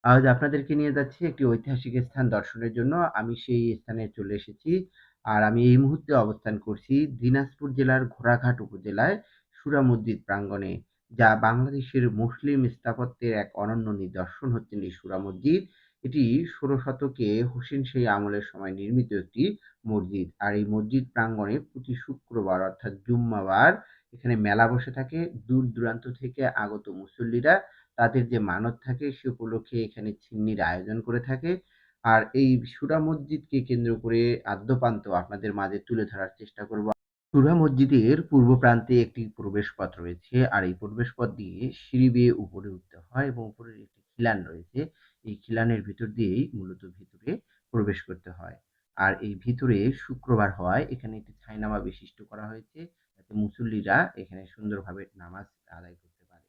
আজ আপনাদেরকে নিয়ে যাচ্ছি একটি ঐতিহাসিক স্থান দর্শনের জন্য। আমি সেই স্থানে চলে এসেছি। আর আমি এই মুহূর্তে অবস্থান করছি দিনাজপুর জেলার ঘোড়াঘাট উপজেলায় সূরা মসজিদ প্রাঙ্গণে। যা বাংলাদেশের মুসলিম স্থাপত্যের এক অনন্য নিদর্শন হচ্ছেন এই সূরা মসজিদ। এটি ১৬ শতকে হোসেন শাহী আমলের সময় নির্মিত একটি মসজিদ। আর এই মসজিদ প্রাঙ্গণে প্রতি শুক্রবার অর্থাৎ জুম্মাবার এখানে মেলা বসে থাকে। দূর-দূরান্ত থেকে আগত মুসল্লিরা তাদের যে মানত থাকে সে উপলক্ষে এখানে ছিন্নির আয়োজন করে থাকে। আর এই সূরা মসজিদকে কেন্দ্র করে আদ্যোপান্ত আপনাদের মাঝে তুলে ধরার চেষ্টা করব। সূরা মসজিদের পূর্ব প্রান্তে একটি প্রবেশপথ রয়েছে। আর এই প্রবেশপথ দিয়ে সিঁড়ি বেয়ে উপরে উঠতে হয় এবং উপরের একটি খিলান রয়েছে। এই খিলানের ভিতর দিয়েই মূলত ভিতরে প্রবেশ করতে হয়। আর এই ভিতরে শুক্রবার হওয়ায় এখানে একটি ছাইনামা বিশিষ্ট করা হয়েছে, যাতে মুসল্লিরা এখানে সুন্দরভাবে নামাজ আদায় করতে পারে।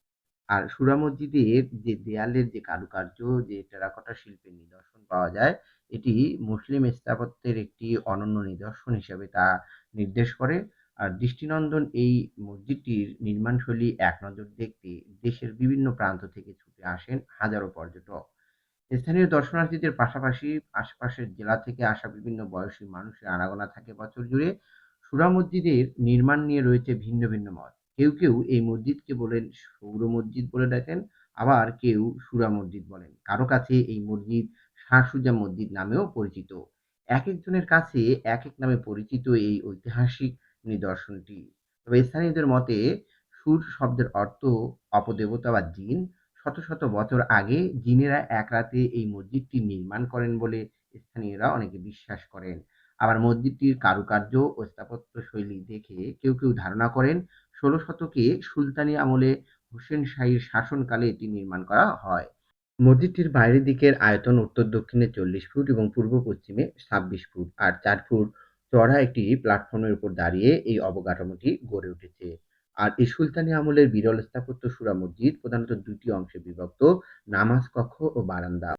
আর সূরা মসজিদের যে দেয়ালের যে কারুকার্য, যে টেরাকোটা শিল্পের নিদর্শন পাওয়া যায়, এটি মুসলিম স্থাপত্যের একটি অনন্য নিদর্শন হিসেবে তা নির্দেশ করে। আর দৃষ্টিনন্দন এই মসজিদটির নির্মাণশৈলী এক নজর দেখতে দেশের বিভিন্ন প্রান্ত থেকে ছুটে আসেন হাজারো পর্যটক। স্থানীয় দর্শনার্থীদের পাশাপাশি আশপাশের জেলা থেকে আসা বিভিন্ন বয়সী মানুষের আনাগোনা থাকে বছর জুড়ে। সূরা মসজিদের নির্মাণ নিয়ে রয়েছে ভিন্ন ভিন্ন মত। কেউ এই মসজিদকে বলেন সৌর মসজিদ বলে ডাকেন, আবার কেউ সূরা মসজিদ বলেন। কারো কাছে এই মসজিদ শাহ সুজা মসজিদ নামেও পরিচিত। একেকজনের কাছে একেক নামে পরিচিত এই ঐতিহাসিক নিদর্শনটি। তবে স্থানীয়দের মতে সুর শব্দের অর্থ অপদেবতা বা জিন। শত শত বছর আগে জিনেরা এক রাতে এই মসজিদটি নির্মাণ করেন বলে স্থানীয়রা অনেকে বিশ্বাস করেন। আবার মসজিদটির কারুকার্য ও স্থাপত্য শৈলী দেখে কেউ ধারণা করেন ১৬ শতকে সুলতানি আমলে হোসেন শাহীর শাসনকালে এটি নির্মাণ করা হয়। মসজিদটির বাইরের দিকের আয়তন উত্তর-দক্ষিণে ৪০ ফুট এবং পূর্ব-পশ্চিমে ২৬ ফুট আর ৪ ফুট চওড়া একটি প্ল্যাটফর্মের উপর দাঁড়িয়ে এই অবকাঠামোটি গড়ে উঠেছে। আর এই সুলতানি আমলের বিরল স্থাপত্য সূরা মসজিদ প্রধানত ২ টি অংশে বিভক্ত: নামাজ কক্ষ ও বারান্দা।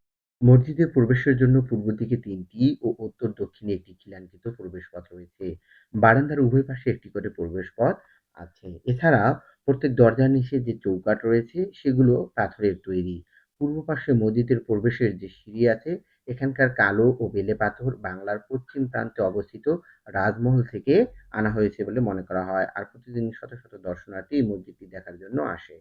মসজিদে প্রবেশের জন্য পূর্ব দিকে ৩টি ও উত্তর-দক্ষিণে একটি খিলানকৃত প্রবেশপথ রয়েছে। বারান্দার উভয় পাশে একটি করে প্রবেশপথ আছে। এছাড়া প্রত্যেক দরজার নিচে যে চৌকাঠ রয়েছে সেগুলো পাথরের তৈরি। পূর্ব পাশে মসজিদের প্রবেশের যে সিঁড়ি আছে, এখানকার কালো ও বেলে পাথর বাংলার পশ্চিম প্রান্তে অবস্থিত রাজমহল থেকে আনা হয়েছে বলে মনে করা হয়। আর প্রতিদিন শত শত দর্শনার্থী এই মসজিদটি দেখার জন্য আসে।